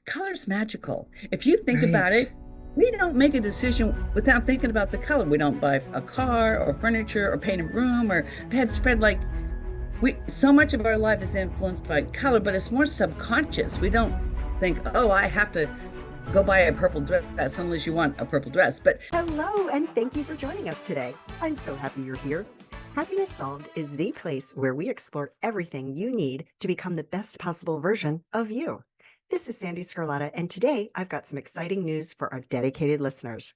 Color's magical. If you think about Right. it, we don't make a decision without thinking about the color. We don't buy a car or furniture or paint a room or bedspread. Like we, so much of our life is influenced by color, but it's more subconscious. We don't think, oh, I have to go buy a purple dress unless you want a purple dress. But Hello, and thank you for joining us today. I'm so happy you're here. Happiness Solved is the place where we explore everything you need to become the best possible version of you. This is Sandee Sgarlata, and today I've got some exciting news for our dedicated listeners.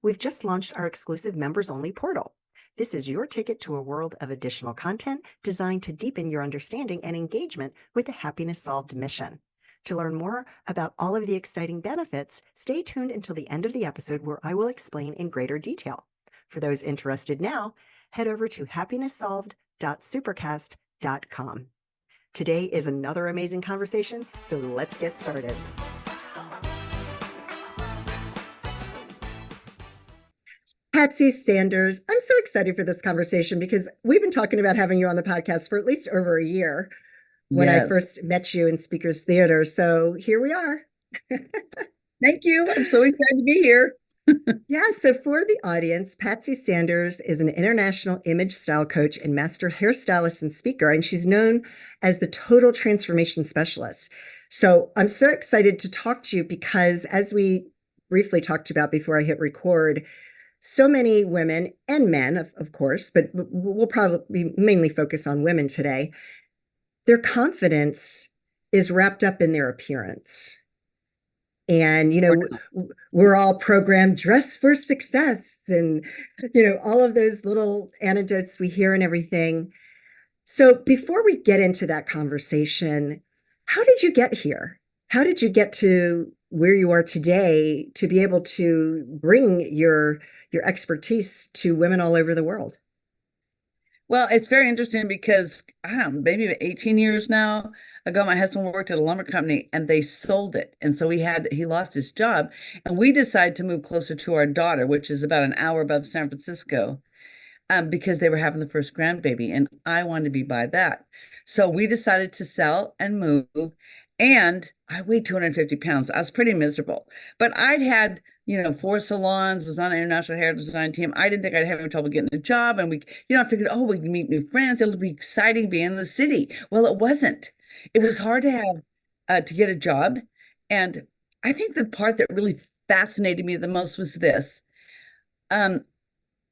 We've just launched our exclusive members only portal. This is your ticket to a world of additional content designed to deepen your understanding and engagement with the Happiness Solved mission. To learn more about all of the exciting benefits, stay tuned until the end of the episode where I will explain in greater detail. For those interested now, head over to happinesssolved.supercast.com. Today is another amazing conversation, so let's get started. Patsy Sanders, I'm so excited for this conversation because we've been talking about having you on the podcast for at least over a year when I yes, first met you in Speakers Theater. So here we are. thank you. I'm so excited to be here. Yeah, so for the audience, Patsy Sanders is an international image style coach and master hairstylist and speaker, and she's known as the total transformation specialist. So I'm so excited to talk to you because, as we briefly talked about before I hit record, so many women and men, of course, but we'll probably mainly focus on women today. Their confidence is wrapped up in their appearance. And, we're all programmed dress for success and, all of those little anecdotes we hear and everything. So before we get into that conversation, how did you get here? How did you get to where you are today to be able to bring your expertise to women all over the world? Well, it's very interesting because I don't know, maybe 18 years now ago, my husband worked at a lumber company and they sold it. And so he lost his job and we decided to move closer to our daughter, which is about an hour above San Francisco, because they were having the first grandbaby and I wanted to be by that. So we decided to sell and move. And I weighed 250 pounds. I was pretty miserable, but I'd had, four salons, was on an international hair design team. I didn't think I'd have any trouble getting a job. And I figured, oh, we can meet new friends. It'll be exciting being in the city. Well, it wasn't. It was hard to have, to get a job. And I think the part that really fascinated me the most was this. Um,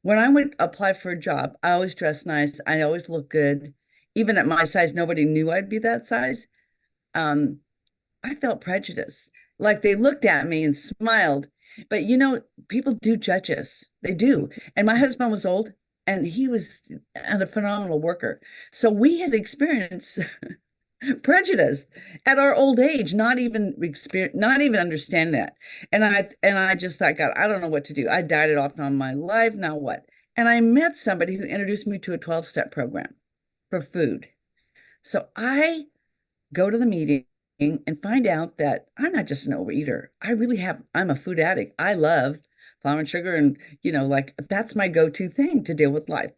when I would apply for a job, I always dressed nice. I always looked good. Even at my size, nobody knew I'd be that size. Um, I felt prejudice. Like they looked at me and smiled. But people do judge us. They do. And my husband was old and he was a phenomenal worker. So we had experienced prejudice at our old age, not even understand that. And I just thought, God, I don't know what to do. I died it off on my life. Now what? And I met somebody who introduced me to a 12-step program for food. So I go to the meeting and find out that I'm not just an overeater. I'm a food addict. I love flour and sugar and, like that's my go-to thing to deal with life.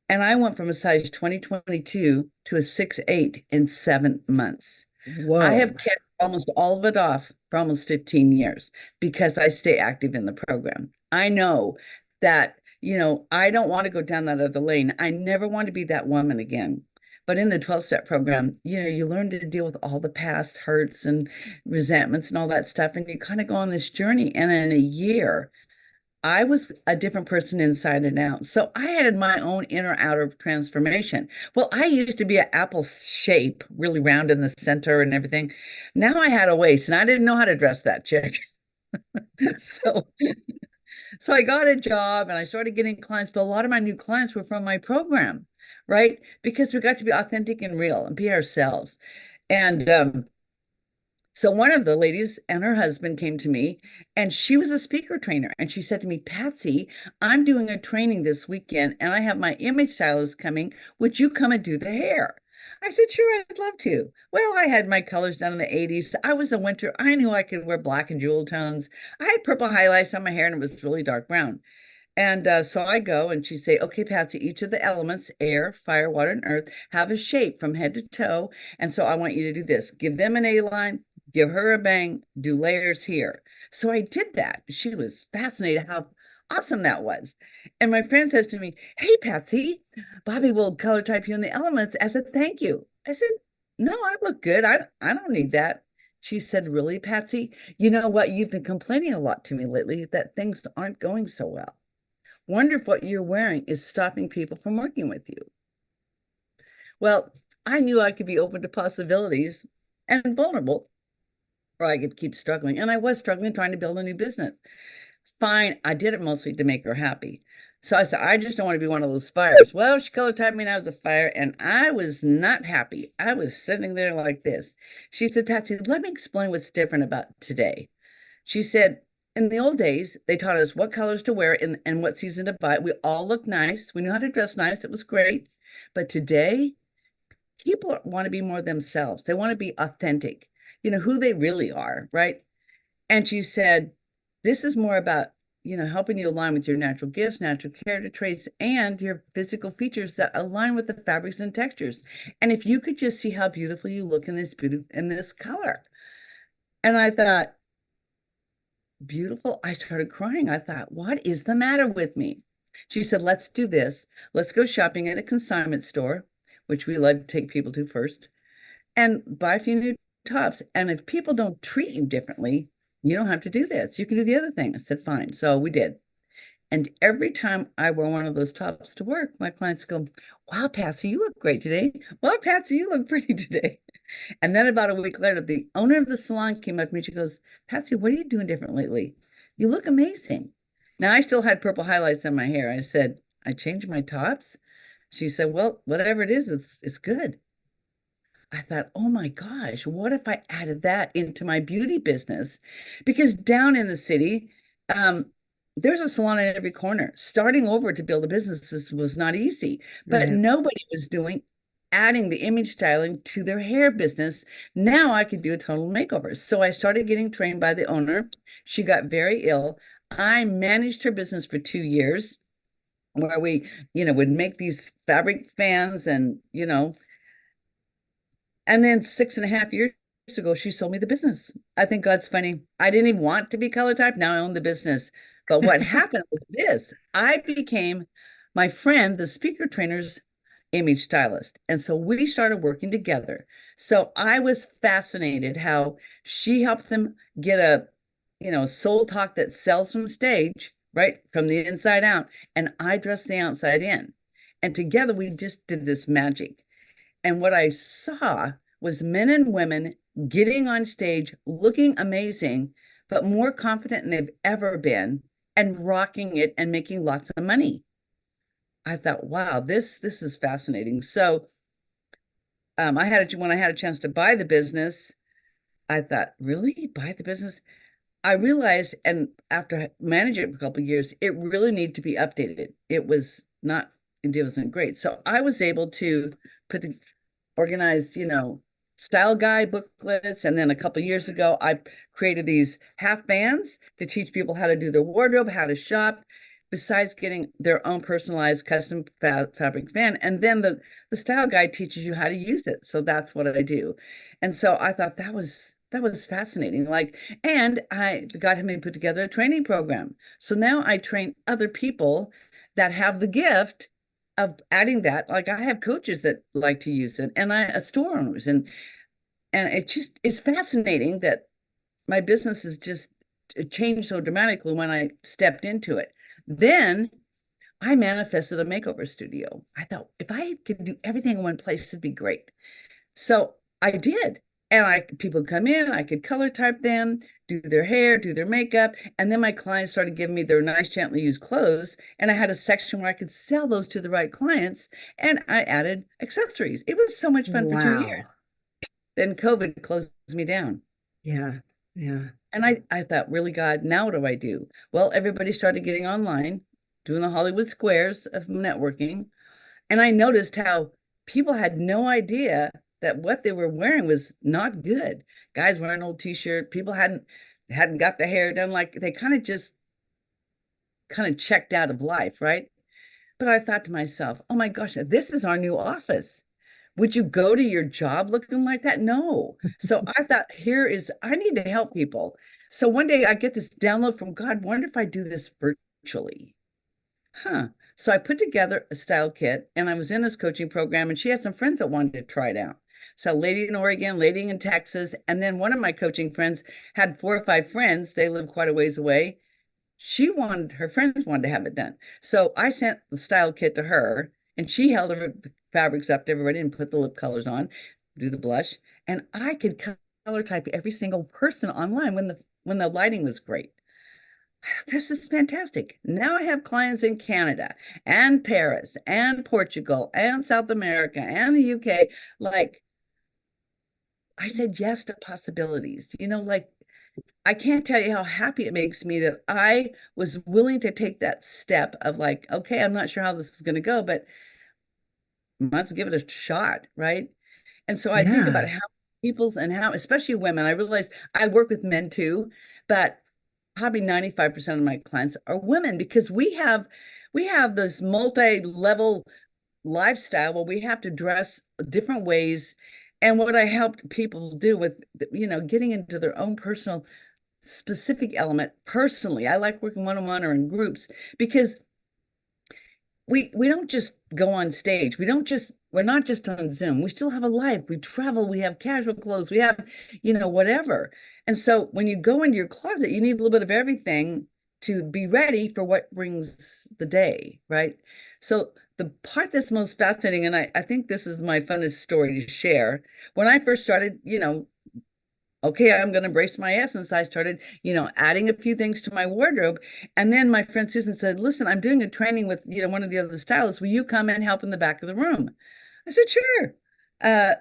And I went from a size 2022 to a 6'8" in 7 months. I Whoa. have kept almost all of it off for almost 15 years because I stay active in the program. I know that, I don't want to go down that other lane. I never want to be that woman again. But in the 12-step program, you learn to deal with all the past hurts and resentments and all that stuff. And you kind of go on this journey. And in a year, I was a different person inside and out. So I had my own inner outer transformation. Well, I used to be an apple shape, really round in the center and everything. Now I had a waist and I didn't know how to dress that chick. So so I got a job and I started getting clients, but a lot of my new clients were from my program, right? Because we got to be authentic and real and be ourselves. And so one of the ladies and her husband came to me and she was a speaker trainer. And she said to me, Patsy, I'm doing a training this weekend and I have my image stylist coming. Would you come and do the hair? I said, sure, I'd love to. Well, I had my colors done in the 80s. I was a winter. I knew I could wear black and jewel tones. I had purple highlights on my hair and it was really dark brown. And so I go and she say, okay, Patsy, each of the elements, air, fire, water, and earth, have a shape from head to toe. And so I want you to do this. Give them an A line, give her a bang, do layers here. So I did that. She was fascinated how awesome that was. And my friend says to me, "Hey, Patsy, Bobby will color type you in the elements as a thank you." I said, "No, I look good. I don't need that." She said, "Really, Patsy? You know what? You've been complaining a lot to me lately that things aren't going so well. Wonder if what you're wearing is stopping people from working with you." Well, I knew I could be open to possibilities and vulnerable, or I could keep struggling. And I was struggling trying to build a new business. Fine, I did it mostly to make her happy. So I said, "I just don't want to be one of those fires." Well, she color typed me and I was a fire, and I was not happy. I was sitting there like this. She said, "Patsy, let me explain what's different about today." She said, "In the old days, they taught us what colors to wear and what season to buy. We all looked nice. We knew how to dress nice. It was great. But today, people want to be more themselves. They want to be authentic, who they really are, right?" And she said, "This is more about, helping you align with your natural gifts, natural character traits, and your physical features that align with the fabrics and textures. And if you could just see how beautiful you look in this color." And I thought, beautiful. I started crying. I thought, what is the matter with me? She said, "Let's do this. Let's go shopping at a consignment store," which we love to take people to first, "and buy a few new tops. And if people don't treat you differently, you don't have to do this. You can do the other thing." I said, "Fine." So we did. And every time I wear one of those tops to work, my clients go, "Wow, Patsy, you look great today. Wow, Patsy, you look pretty today." And then about a week later, the owner of the salon came up to me. She goes, "Patsy, what are you doing different lately? You look amazing." Now, I still had purple highlights on my hair. I said, "I changed my tops." She said, "Well, whatever it is, it's good." I thought, oh my gosh, what if I added that into my beauty business? Because down in the city, um, there's a salon in every corner. Starting over to build a business was not easy, but Right. nobody was doing adding the image styling to their hair business. Now I could do a total makeover. So I started getting trained by the owner. She got very ill. I managed her business for 2 years, where we, would make these fabric fans and then 6.5 years ago, she sold me the business. I think God's funny. I didn't even want to be color type. Now I own the business. But what happened was this: I became my friend, the speaker trainer's image stylist. And so we started working together. So I was fascinated how she helped them get a, soul talk that sells from stage, right? From the inside out. And I dressed the outside in. And together we just did this magic. And what I saw was men and women getting on stage, looking amazing, but more confident than they've ever been, and rocking it and making lots of money. I thought, wow, this is fascinating. So when I had a chance to buy the business, I thought, really, buy the business? I realized, and after managing it for a couple of years, it really needed to be updated. It wasn't great. So I was able to put the organized, style guide booklets. And then a couple of years ago, I created these half bands to teach people how to do their wardrobe, how to shop, besides getting their own personalized custom fabric fan. And then the style guide teaches you how to use it. So that's what I do. And so I thought that was fascinating. God had me put together a training program. So now I train other people that have the gift of adding that. Like, I have coaches that like to use it, and store owners, and it's fascinating that my business has just changed so dramatically when I stepped into it. Then I manifested a makeover studio. I thought, if I could do everything in one place, it'd be great. So I did. And people come in, I could color type them, do their hair, do their makeup. And then my clients started giving me their nice, gently used clothes. And I had a section where I could sell those to the right clients. And I added accessories. It was so much fun for 2 years. Wow. Then COVID closed me down. Yeah. Yeah. And I thought, really, God, now what do I do? Well, everybody started getting online, doing the Hollywood squares of networking. And I noticed how people had no idea that what they were wearing was not good. Guys wearing old t-shirt, people hadn't got the hair done, like they kind of checked out of life, right? But I thought to myself, oh my gosh, this is our new office. Would you go to your job looking like that? No. So I thought, I need to help people. So one day I get this download from God, wonder if I do this virtually. Huh. So I put together a style kit and I was in this coaching program and she had some friends that wanted to try it out. So a lady in Oregon, lady in Texas, and then one of my coaching friends had 4 or 5 friends. They live quite a ways away. Her friends wanted to have it done. So I sent the style kit to her and she held the fabrics up to everybody and put the lip colors on, do the blush. And I could color type every single person online when the lighting was great. This is fantastic. Now I have clients in Canada and Paris and Portugal and South America and the UK. Like I said yes to possibilities. Like I can't tell you how happy it makes me that I was willing to take that step of like, okay, I'm not sure how this is going to go, but let's give it a shot, right? And so I think about Yeah. how especially women, I realize I work with men too, but probably 95% of my clients are women because we have this multi-level lifestyle where we have to dress different ways. And what I helped people do with, getting into their own personal specific element personally. I like working one-on-one or in groups because we don't just go on stage. We're not just on Zoom. We still have a life. We travel, we have casual clothes, we have, whatever. And so when you go into your closet, you need a little bit of everything to be ready for what brings the day, right? So the part that's most fascinating, and I think this is my funnest story to share. When I first started, okay, I'm going to embrace my essence. I started, adding a few things to my wardrobe. And then my friend Susan said, listen, I'm doing a training with, one of the other stylists. Will you come and help in the back of the room? I said, sure.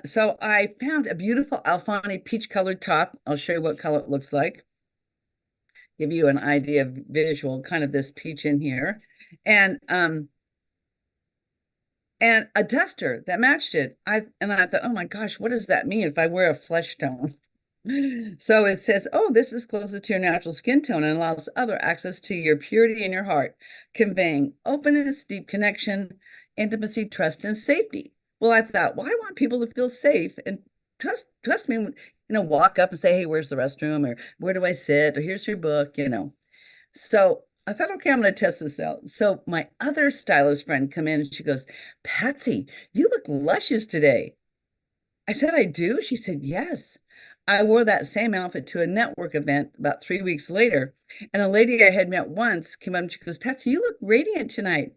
So I found a beautiful Alfani peach colored top. I'll show you what color it looks like. Give you an idea of visual, kind of this peach in here. And a duster that matched it. I thought, oh my gosh, what does that mean if I wear a flesh tone? So it says, oh, this is closer to your natural skin tone and allows other access to your purity in your heart, conveying openness, deep connection, intimacy, trust, and safety. Well, I thought, well, I want people to feel safe and trust me, walk up and say, hey, where's the restroom? Or where do I sit? Or here's your book. So I thought, okay, I'm going to test this out. So my other stylist friend come in and she goes, Patsy, you look luscious today. I said, I do? She said, yes. I wore that same outfit to a network event about 3 weeks later. And a lady I had met once came up and she goes, Patsy, you look radiant tonight.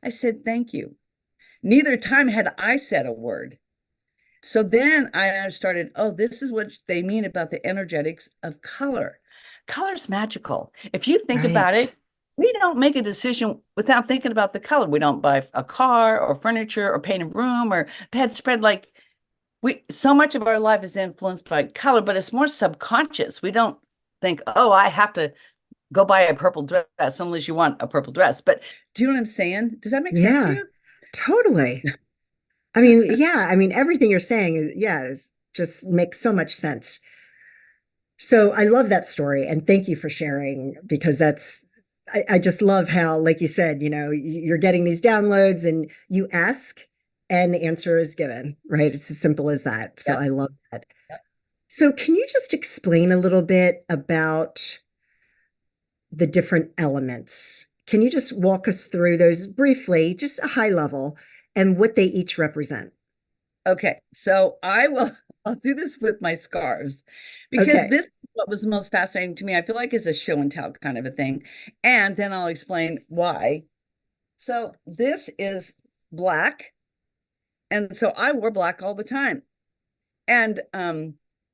I said, thank you. Neither time had I said a word. So then I started, oh, this is what they mean about the energetics of color. Color's magical. If you think about Right. it, we don't make a decision without thinking about the color. We don't buy a car or furniture or paint a room or bedspread. Like so much of our life is influenced by color, but it's more subconscious. We don't think, oh, I have to go buy a purple dress unless you want a purple dress. But do you know what I'm saying? Does that make sense to Yeah, you? totally. I mean, yeah, I mean, everything you're saying just makes so much sense. So I love that story and thank you for sharing because I just love how, like you said, you're getting these downloads and you ask and the answer is given, right? It's as simple as that. So Yep. I love that. Yep. So can you just explain a little bit about the different elements? Can you just walk us through those briefly, just a high level, and what they each represent? Okay, so I'll do this with my scarves because Okay. this is what was most fascinating to me. I feel like it's a show and tell kind of a thing. And then I'll explain why. So this is black. And so I wore black all the time. And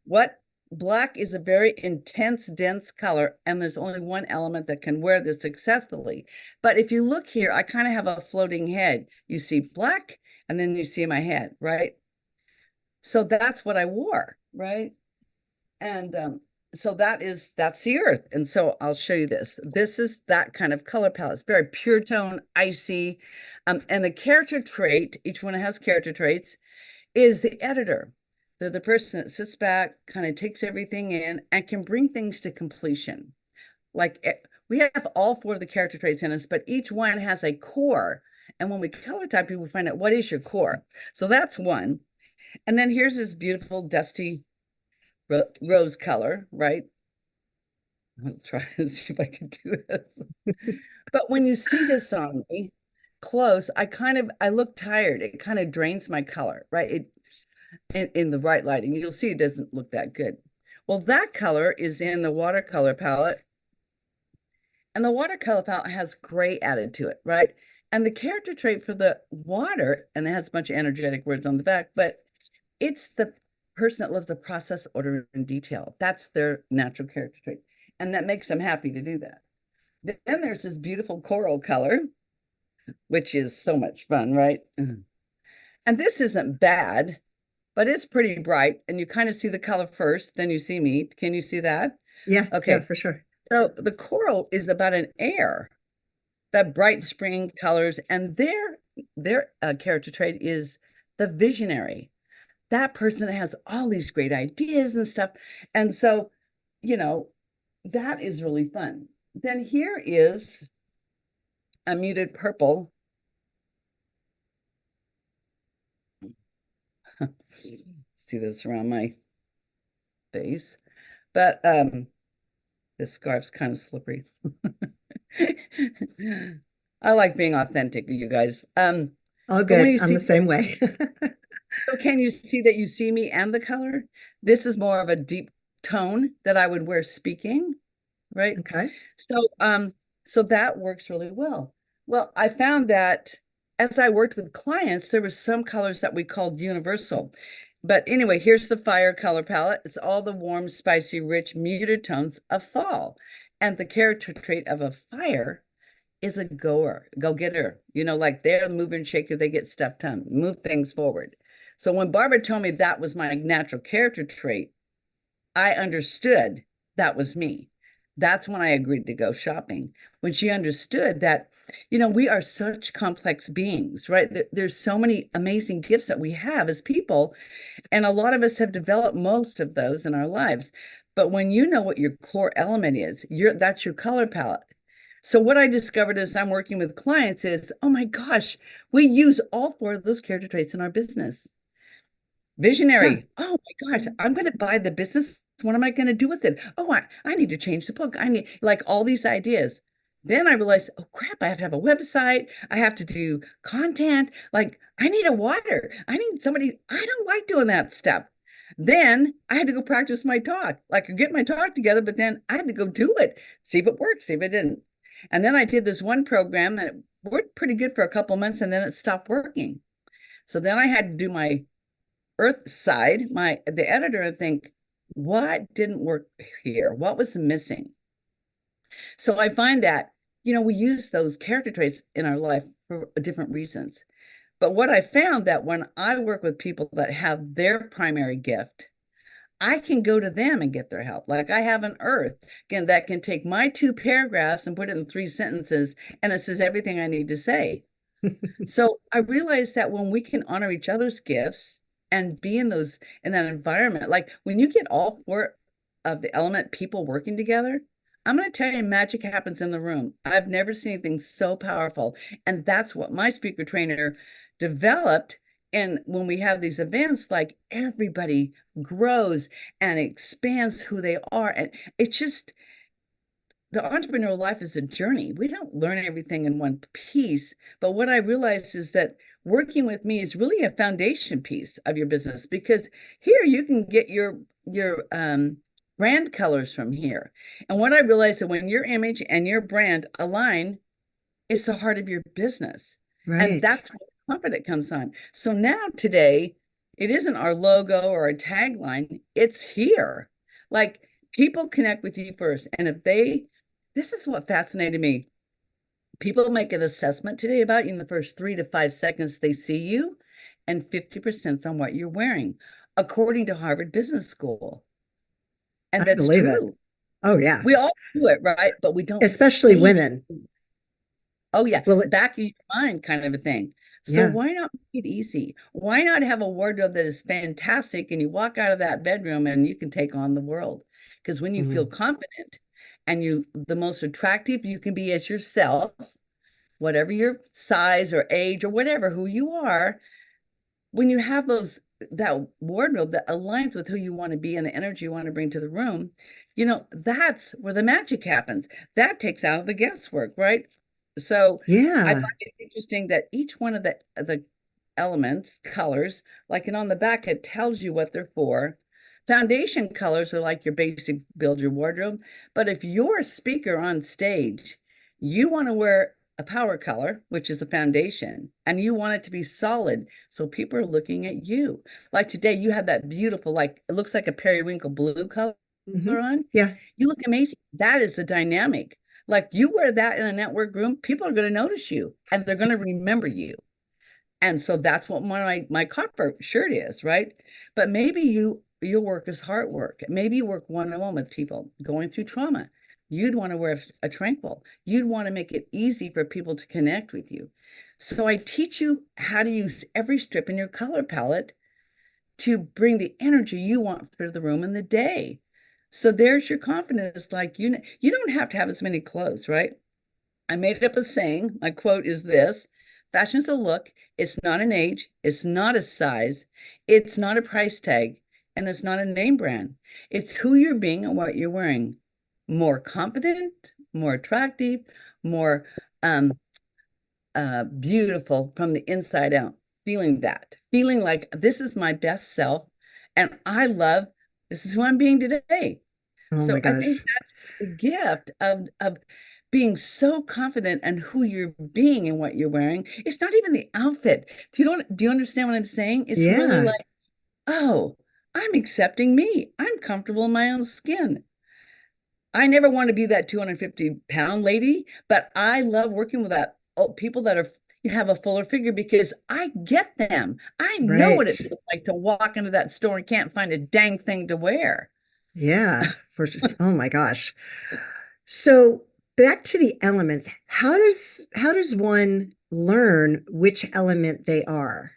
what black is a very intense, dense color, and there's only one element that can wear this successfully. But if you look here, I kind of have a floating head. You see black, and then you see my head, right? So that's what I wore, right? And so that's the earth. And so I'll show you this. This is that kind of color palette. It's very pure tone, icy. And the character trait, each one has character traits, is the editor. They're the person that sits back, kind of takes everything in, and can bring things to completion. Like we have all 4 of the character traits in us, but each one has a core. And when we color type, people find out what is your core. So that's one. And then here's this beautiful dusty rose color, right? I'll try to see if I can do this. But when you see this on me close, I look tired. It kind of drains my color, right? In the right lighting, you'll see it doesn't look that good. Well, that color is in the watercolor palette, and the watercolor palette has gray added to it, right? And the character trait for the water, and it has a bunch of energetic words on the back, but it's the person that loves the process, order, and detail. That's their natural character trait. And that makes them happy to do that. Then there's this beautiful coral color, which is so much fun, right? And this isn't bad, but it's pretty bright. And you kind of see the color first, then you see me. Can you see that? Yeah, yeah, Okay. for sure. So the coral is about an air, that bright spring colors, and their character trait is the visionary. That person has all these great ideas and stuff. And so, you know, that is really fun. Then here is a muted purple. See this around my face. But this scarf's kind of slippery. I like being authentic, you guys. All But when good. you I'm see the same way. so can you see that you see me and the color? This is more of a deep tone that I would wear speaking, right? Okay. So that works really well. Well, I found that as I worked with clients, there were some colors that we called universal. But anyway, here's the fire color palette. It's all the warm, spicy, rich, muted tones of fall. And the character trait of a fire is a goer, go-getter. Like they're a mover and shaker, they get stuff done, move things forward. So when Barbara told me that was my natural character trait, I understood that was me. That's when I agreed to go shopping. When she understood that, we are such complex beings, right? There's so many amazing gifts that we have as people, and a lot of us have developed most of those in our lives. But when you know what your core element is, that's your color palette. So what I discovered as I'm working with clients is, oh my gosh, we use all four of those character traits in our business. Yeah. Visionary. Oh my gosh, I'm going to buy the business. What am I going to do with it? Oh, I need to change the book. I need like all these ideas. Then I realized, oh crap, I have to have a website. I have to do content. Like I need a water. I need somebody. I don't like doing that stuff. Then I had to go practice my talk. Like I get my talk together, but then I had to go do it. See if it works, see if it didn't. And then I did this one program and it worked pretty good for a couple months and then it stopped working. So then I had to do my earth side, the editor, and think, what didn't work here? What was missing? So I find that, we use those character traits in our life for different reasons. But what I found that when I work with people that have their primary gift, I can go to them and get their help. Like I have an earth, again, that can take my 2 paragraphs and put it in 3 sentences, and it says everything I need to say. So I realized that when we can honor each other's gifts and be in that environment, like when you get all four of the element people working together, I'm going to tell you, magic happens in the room. I've never seen anything so powerful. And that's what my speaker trainer developed. And when we have these events, like everybody grows and expands who they are. And it's just, the entrepreneurial life is a journey. We don't learn everything in one piece. But what I realized is that working with me is really a foundation piece of your business, because here you can get your brand colors from here. And what I realized that when your image and your brand align, it's the heart of your business. And Right. that's where confidence comes on. So now today, it isn't our logo or our tagline, it's here. Like people connect with you first. And this is what fascinated me. People make an assessment today about you in the first 3 to 5 seconds they see you, and 50% on what you're wearing, according to Harvard Business School. And I that's believe it. true. Oh, yeah. We all do it, right? But we don't Especially say, women. oh, yeah, Well, back of your mind kind of a thing. So yeah. why not make it easy? Why not have a wardrobe that is fantastic and you walk out of that bedroom and you can take on the world? Because when you feel Mhm. confident and the most attractive you can be as yourself, whatever your size or age or whatever, who you are, when you have that wardrobe that aligns with who you want to be and the energy you want to bring to the room, that's where the magic happens. That takes out of the guesswork, right? So I Yeah. find it interesting that each one of the elements, colors, like, and on the back, it tells you what they're for. Foundation colors are like your basic build your wardrobe. But if you're a speaker on stage, you want to wear a power color, which is a foundation, and you want it to be solid. So people are looking at you. Like today, you have that beautiful, like, it looks like a periwinkle blue color Hmm. on. Yeah. You look amazing. That is the dynamic. Like you wear that in a network room, people are going to notice you and they're going to remember you. And so that's what one of my copper shirt is, right? But maybe your work is heart work. Maybe you work one-on-one with people going through trauma. You'd want to wear a tranquil. You'd want to make it easy for people to connect with you. So I teach you how to use every strip in your color palette to bring the energy you want for the room and the day. So there's your confidence. Like you don't have to have as many clothes, right? I made up a saying. My quote is this: fashion's a look, it's not an age, it's not a size, it's not a price tag, and it's not a name brand. It's who you're being and what you're wearing. More confident, more attractive, more um, beautiful from the inside out. Feeling like this is my best self, and this is who I'm being today. Oh my So I think gosh. that's the gift of being so confident in who you're being and what you're wearing. It's not even the outfit. Do you understand what I'm saying? It's really Yeah. like, oh, I'm accepting me. I'm comfortable in my own skin. I never want to be that 250-pound lady, but I love working with people that have a fuller figure because I get them. I know what Right. it feels like to walk into that store and can't find a dang thing to wear. Yeah. For sure. Oh my gosh. So back to the elements. How does one learn which element they are?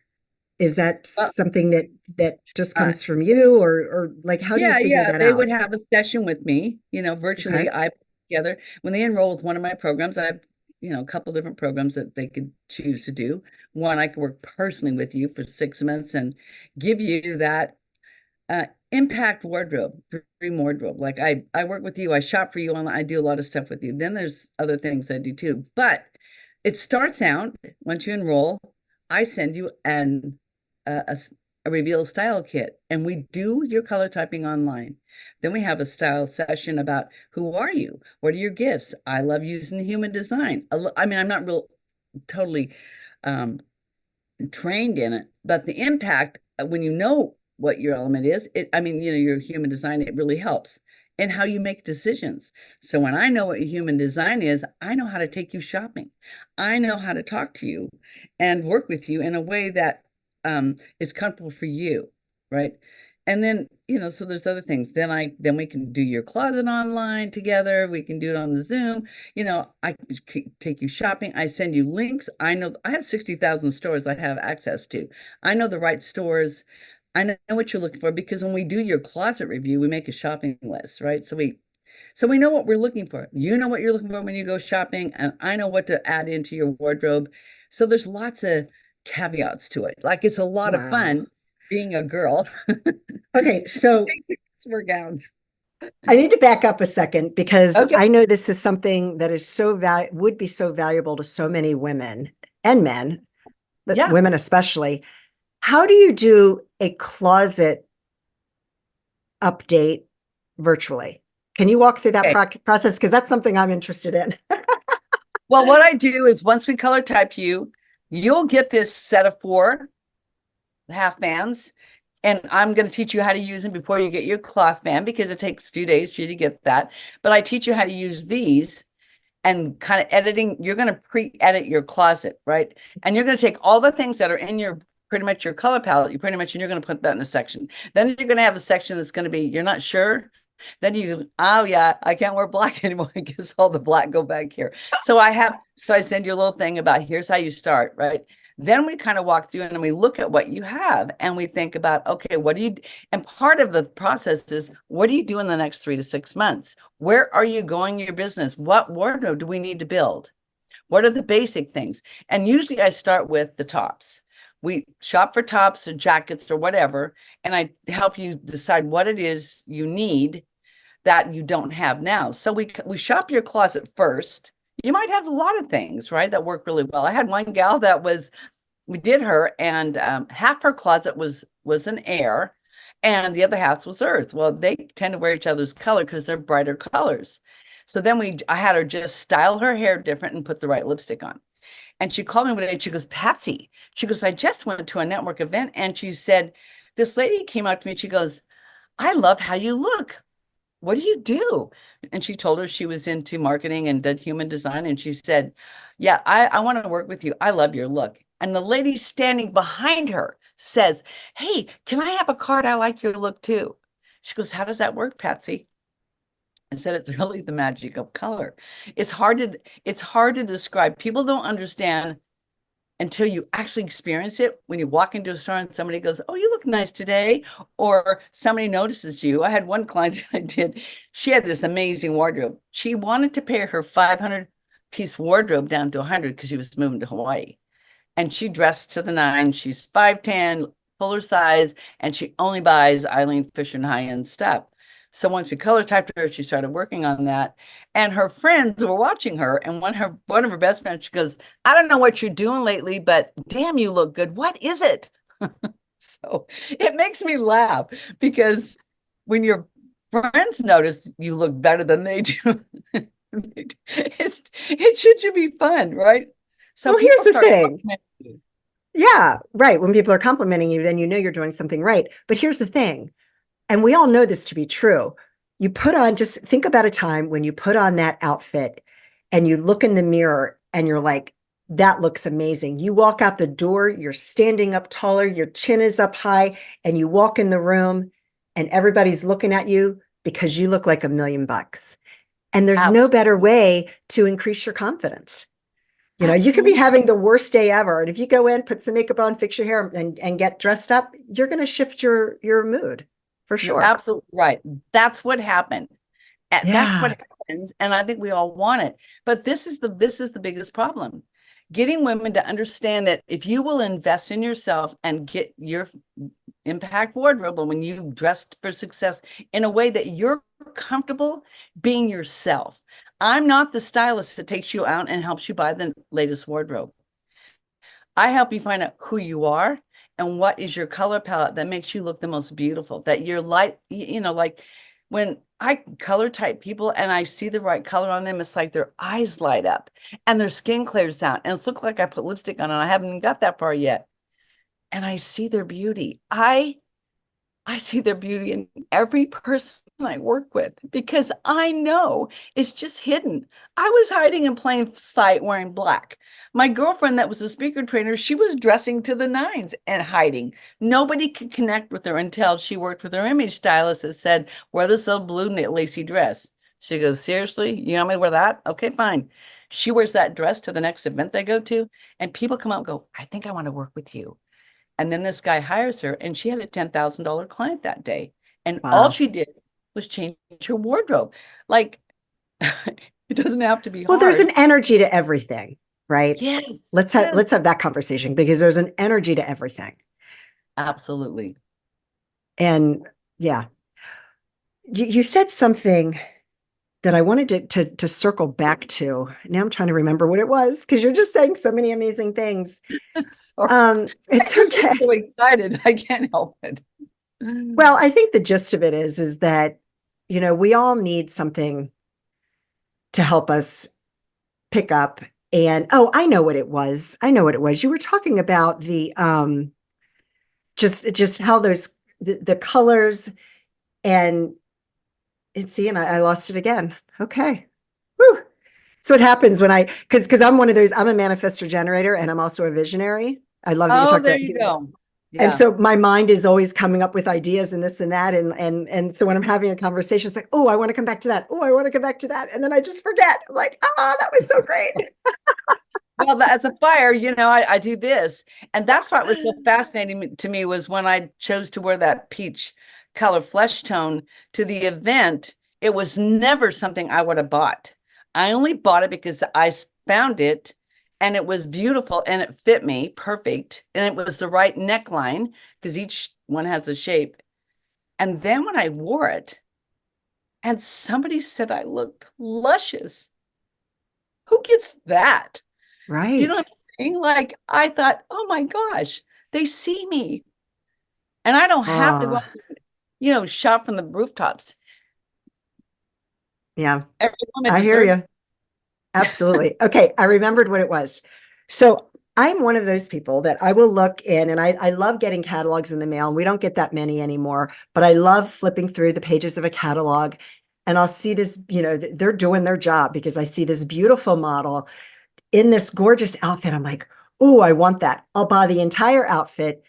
Is that Well, something that just uh, comes from you, or like how do you Yeah, figure yeah. that They would out? have a session with me, virtually. Okay. I put together when they enroll with one of my programs. I have, a couple different programs that they could choose to do. One, I could work personally with you for 6 months and give you that impact wardrobe, dream wardrobe. Like I work with you, I shop for you online, I do a lot of stuff with you. Then there's other things I do too. But it starts out once you enroll, I send you a reveal style kit, and we do your color typing online. Then we have a style session about who are you? What are your gifts? I love using human design. I mean, I'm not real totally um, trained in it, but the impact when you know what your element is, I mean, your human design, it really helps in how you make decisions. So when I know what your human design is, I know how to take you shopping. I know how to talk to you and work with you in a way that is comfortable for you, right? And then, so there's other things. Then we can do your closet online together. We can do it on the Zoom. I take you shopping. I send you links. I know I have 60,000 stores I have access to. I know the right stores. I know what you're looking for because when we do your closet review, we make a shopping list, right? So we know what we're looking for. You know what you're looking for when you go shopping, and I know what to add into your wardrobe. So there's lots of caveats to it. Like it's a lot of Wow. fun being a girl. Okay, so Wear gowns. I need to back up a second because Okay. I know this is something that is would be so valuable to so many women and men, but Yeah. women especially. How do you do a closet update virtually? Can you walk through that Okay. process? Because that's something I'm interested in. Well, what I do is once we color type you, you'll get this set of 4 half bands. And I'm going to teach you how to use them before you get your cloth band because it takes a few days for you to get that. But I teach you how to use these and kind of editing. You're going to pre-edit your closet, right? And you're going to take all the things that are in your pretty much your color palette, and you're going to put that in a section. Then you're going to have a section that's going to be, you're not sure. Then oh yeah, I can't wear black anymore. I guess all the black go back here. So I send you a little thing about here's how you start, right? Then we kind of walk through and we look at what you have and we think about, okay, and part of the process is what do you do in the next 3 to 6 months? Where are you going your business? What wardrobe do we need to build? What are the basic things? And usually I start with the tops. we shop for tops or jackets or whatever, and I help you decide what it is you need that you don't have now. So we shop your closet first. You might have a lot of things, right, that work really well. I had one gal that was we did her, and half her closet was an air, and the other half was earth. Well, they tend to wear each other's color because they're brighter colors. So then I had her just style her hair different and put the right lipstick on. And she called me one day and she goes, Patsy, she goes, I just went to a network event and she said, this lady came up to me and she goes, I love how you look. What do you do? And she told her she was into marketing and did human design. And she said, yeah, I want to work with you. I love your look. And the lady standing behind her says, hey, can I have a card? I like your look too. She goes, how does that work, Patsy? I said, it's really the magic of color. It's hard to describe. People don't understand until you actually experience it. When you walk into a store and somebody goes, oh, you look nice today, or somebody notices you. I had one client that I did, she had this amazing wardrobe. She wanted to pare her 500-piece wardrobe down to 100 because she was moving to Hawaii. And she dressed to the nines. She's 5'10", fuller size, and she only buys Eileen Fisher and high-end stuff. So once we color typed her, she started working on that. And her friends were watching her. And one of her best friends, she goes, I don't know what you're doing lately, but damn, you look good. What is it? So it makes me laugh because when your friends notice you look better than they do, it should be fun, right? So Well, here's people the start thing. you. Yeah, right. When people are complimenting you, then you know you're doing something right. But here's the thing, and we all know this to be true. You put on, just think about a time when you put on that outfit and you look in the mirror and you're like, that looks amazing. You walk out the door, you're standing up taller, your chin is up high, and you walk in the room and everybody's looking at you because you look like $1,000,000. And there's no better Absolutely. way to increase your confidence. You know, you could be Absolutely. having the worst day ever. And if you go in, put some makeup on, fix your hair, and get dressed up, you're going to shift your mood for You're sure. absolutely right. That's what happened. That's what Yeah. happens, and I think we all want it. But this is the biggest problem. Getting women to understand that if you will invest in yourself and get your impact wardrobe, and when you dressed for success in a way that you're comfortable being yourself. I'm not the stylist that takes you out and helps you buy the latest wardrobe. I help you find out who you are and what is your color palette that makes you look the most beautiful. That you're light, like when I color type people and I see the right color on them, it's like their eyes light up and their skin clears out. And it looks like I put lipstick on and I haven't even got that far yet. And I see their beauty. I see their beauty in every person I work with because I know it's just hidden. I was hiding in plain sight wearing black. My girlfriend, that was a speaker trainer, she was dressing to the nines and hiding. Nobody could connect with her until she worked with her image stylist that said, wear this little blue knit lacy dress. She goes, seriously? You want me to wear that? Okay, fine. She wears that dress to the next event they go to, and people come out and go, I think I want to work with you. And then this guy hires her, and she had a $10,000 client that day. And all Wow. she did was change her wardrobe. Like, it doesn't have to be Well, there's an hard. energy to everything, right? Yes, Let's have yes, let's have that conversation because there's an energy to everything. absolutely. And yeah, you said something that I wanted to circle back to. Now I'm trying to remember what it was because you're just saying so many amazing things. Sorry. I It's just get okay. so excited. I can't help it. Well, I think the gist of it is that, we all need something to help us pick up. And oh, I know what it was. I know what it was. You were talking about the just how the colors and see, and I lost it again. Okay. Whew. So what happens when because I'm one of those, I'm a manifestor generator and I'm also a visionary. I love that you Oh, talk there about, you go. and Yeah. so my mind is always coming up with ideas and this and that. And so when I'm having a conversation, it's like, oh, I want to come back to that. Oh, I want to come back to that. And then I just forget. I'm like, that was so great. Well, as a fire, I do this. And that's why it was so fascinating to me was when I chose to wear that peach color flesh tone to the event, it was never something I would have bought. I only bought it because I found it and it was beautiful and it fit me perfect. And it was the right neckline because each one has a shape. And then when I wore it, and somebody said I looked luscious. Who gets that? Do you know Right. what I'm saying? Like, I thought, oh my gosh, they see me. And I don't have to go, Oh, shop from the rooftops. yeah, Every woman I hear deserves. you. Absolutely. Okay, I remembered what it was. So I'm one of those people that I will look in, and I love getting catalogs in the mail. And we don't get that many anymore, but I love flipping through the pages of a catalog, and I'll see this, they're doing their job because I see this beautiful model in this gorgeous outfit. I'm like, oh, I want that. I'll buy the entire outfit.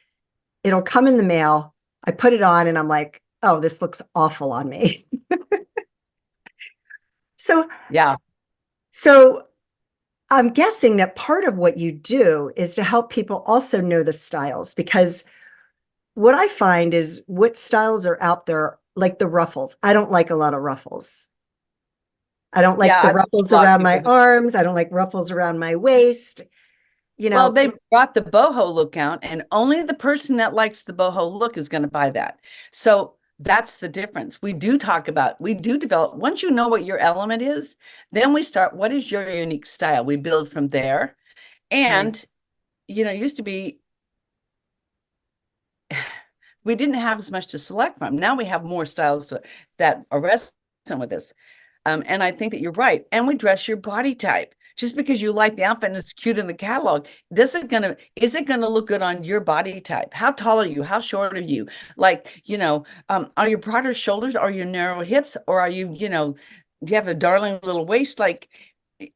It'll come in the mail. I put it on and I'm like, oh, this looks awful on me. So, Yeah. so I'm guessing that part of what you do is to help people also know the styles, because what I find is what styles are out there, like the ruffles. I don't like a lot of ruffles. I don't Yeah. like the I think ruffles a lot of around my people do. arms. I don't like ruffles around my waist. You Well, know, they brought the boho look out, and only the person that likes the boho look is going to buy that. So that's the difference. We do develop, once you know what your element is, then we start, what is your unique style? We build from there. right, And, it used to be, we didn't have as much to select from. Now we have more styles that are resonant with us. And I think that you're right. And we dress your body type. Just because you like the outfit and it's cute in the catalog, is it gonna look good on your body type? How tall are you? How short are you? Like, are you broader shoulders? Are you narrow hips? Or do you have a darling little waist? Like,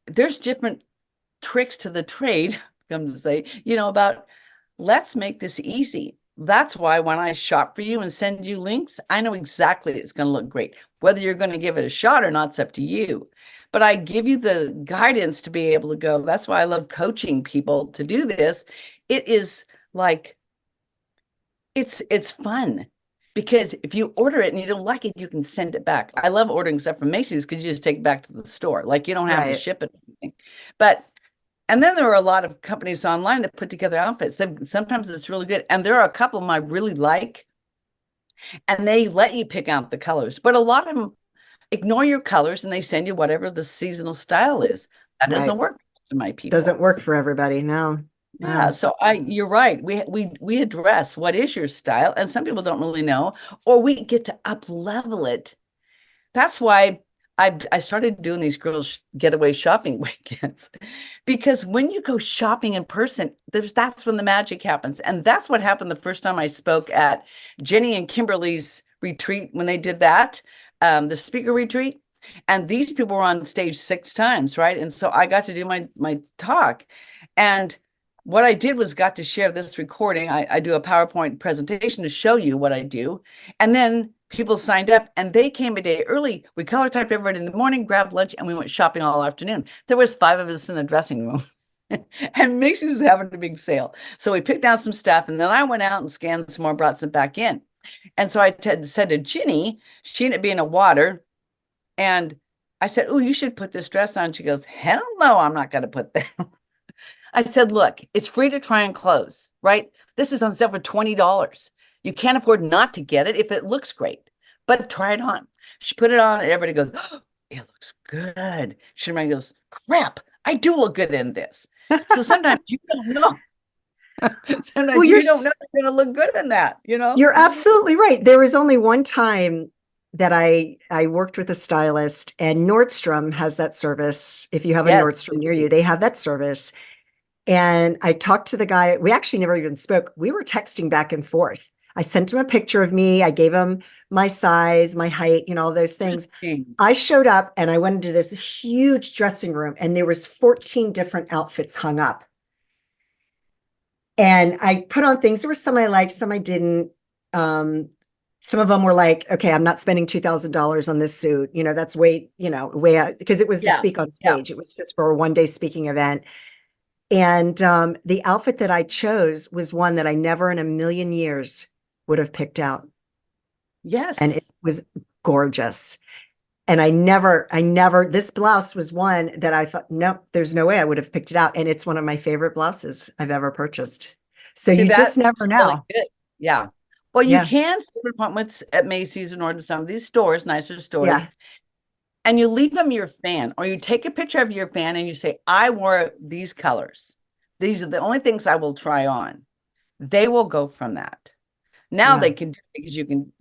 there's different tricks to the trade, come to say, about let's make this easy. That's why when I shop for you and send you links, I know exactly it's going to look great. Whether you're going to give it a shot or not, it's up to you. But I give you the guidance to be able to go. That's why I love coaching people to do this. It is like it's fun because if you order it and you don't like it, you can send it back. I love ordering stuff from Macy's because you just take it back to the store. Like you don't have to right. ship it. But and then there are a lot of companies online that put together outfits. Sometimes it's really good. And there are a couple of them I really like, and they let you pick out the colors. But a lot of them ignore your colors and they send you whatever the seasonal style is. That doesn't Right. work to my people. Doesn't work for everybody. No, Yeah, no. so you're right. We address what is your style, and some people don't really know, or we get to up level it. That's why I started doing these girls getaway shopping weekends because when you go shopping in person, that's when the magic happens. And that's what happened the first time I spoke at Jenny and Kimberly's retreat when they did that, the speaker retreat. And these people were on stage 6 times, right? And so I got to do my talk. And what I did was got to share this recording. I do a PowerPoint presentation to show you what I do. And then people signed up and they came a day early. We color typed everybody in the morning, grabbed lunch, and we went shopping all afternoon. There was 5 of us in the dressing room. And Macy's was having a big sale. So we picked out some stuff and then I went out and scanned some more, brought some back in. And so I said to Ginny, she ended up being a water. And I said, oh, you should put this dress on. She goes, hell no, I'm not going to put that. I said, look, it's free to try on clothes, right? This is on sale for $20. You can't afford not to get it if it looks great, but try it on. She put it on, and everybody goes, oh, it looks good. She goes, crap, I do look good in this. So sometimes you don't know. Well, Sometimes you don't know you're going to look good in that. you're absolutely right. There was only one time that I worked with a stylist, and Nordstrom has that service. If you have a Yes. Nordstrom near you, they have that service. And I talked to the guy. We actually never even spoke. We were texting back and forth. I sent him a picture of me. I gave him my size, my height, all those things. I showed up and I went into this huge dressing room and there was 14 different outfits hung up. And I put on things. There were some I liked, some I didn't. Some of them were like, okay, I'm not spending $2,000 on this suit. That's way out, because it was to Yeah. speak on Yeah. stage. It was just for a one-day speaking event. And the outfit that I chose was one that I never in a million years would have picked out. And it Yes. was gorgeous. And this blouse was one that I thought, nope, there's no way I would have picked it out. And it's one of my favorite blouses I've ever purchased. So See, you just that's never really know. good. Yeah. Well, you Yeah. can set appointments at Macy's and order some of these stores, nicer stores, Yeah. and you leave them your fan, or you take a picture of your fan and you say, I wore these colors. These are the only things I will try on. They will go from that. Now Yeah. they can do because you can,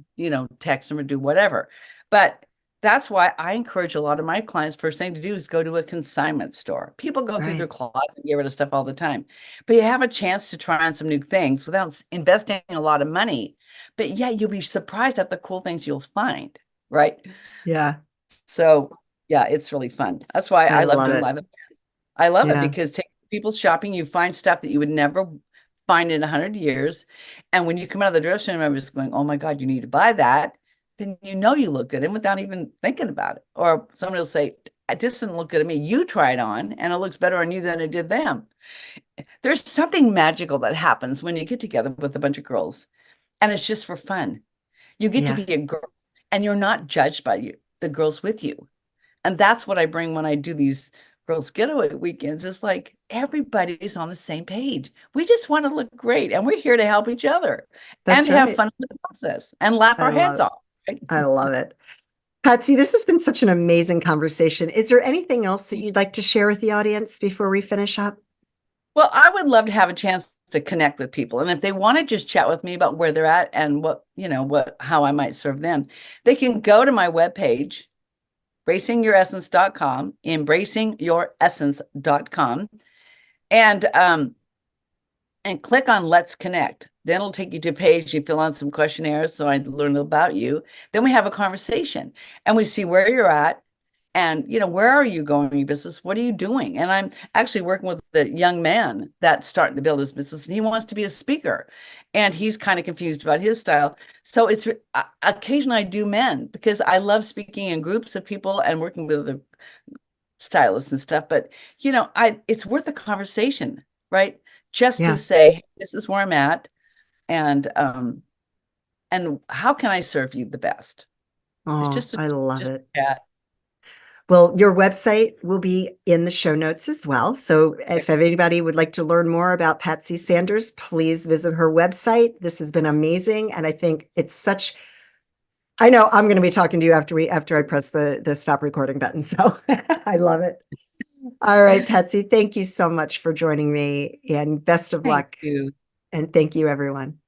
text them or do whatever. But that's why I encourage a lot of my clients, first thing to do is go to a consignment store. People go through their Right. closet and get rid of stuff all the time. But you have a chance to try on some new things without investing a lot of money. But yeah, you'll be surprised at the cool things you'll find, right? Yeah. So yeah, it's really fun. That's why I I love love doing it. live. I love it Yeah. because take people shopping, you find stuff that you would never find in 100 years. And when you come out of the dressing room, I'm just going, oh my God, you need to buy that. Then you know you look good and without even thinking about it. Or somebody will say, it just didn't look good at me. You try it on and it looks better on you than it did them. There's something magical that happens when you get together with a bunch of girls and it's just for fun. You get to Yeah. be a girl and you're not judged by the girls with you. And that's what I bring when I do these girls getaway weekends. It's like everybody's on the same page. We just want to look great and we're here to help each other and That's have right. fun in the process and laugh I our love heads it. off. Right? I love it. Patsy, this has been such an amazing conversation. Is there anything else that you'd like to share with the audience before we finish up? Well, I would love to have a chance to connect with people. And if they want to just chat with me about where they're at and how I might serve them, they can go to my webpage, embracingyouressence.com, embracingyouresence.com, and and click on Let's Connect. Then it'll take you to a page. You fill out some questionnaires so I learn about you. Then we have a conversation and we see where you're at and where are you going in your business? What are you doing? And I'm actually working with a young man that's starting to build his business and he wants to be a speaker and he's kind of confused about his style. So it's occasionally I do men because I love speaking in groups of people and working with the stylists and stuff. But it's worth a conversation, right? Just to Yeah. say, "Hey, this is where I'm at, and how can I serve you the best?" It's Oh, just a I love just it. a chat. Well, your website will be in the show notes as well. So if anybody would like to learn more about Patsy Sanders, please visit her website. This has been amazing. And I think it's such, I know I'm going to be talking to you after I press the stop recording button. So I love it. All right, Patsy, thank you so much for joining me and best of Thank luck. you. And thank you, everyone.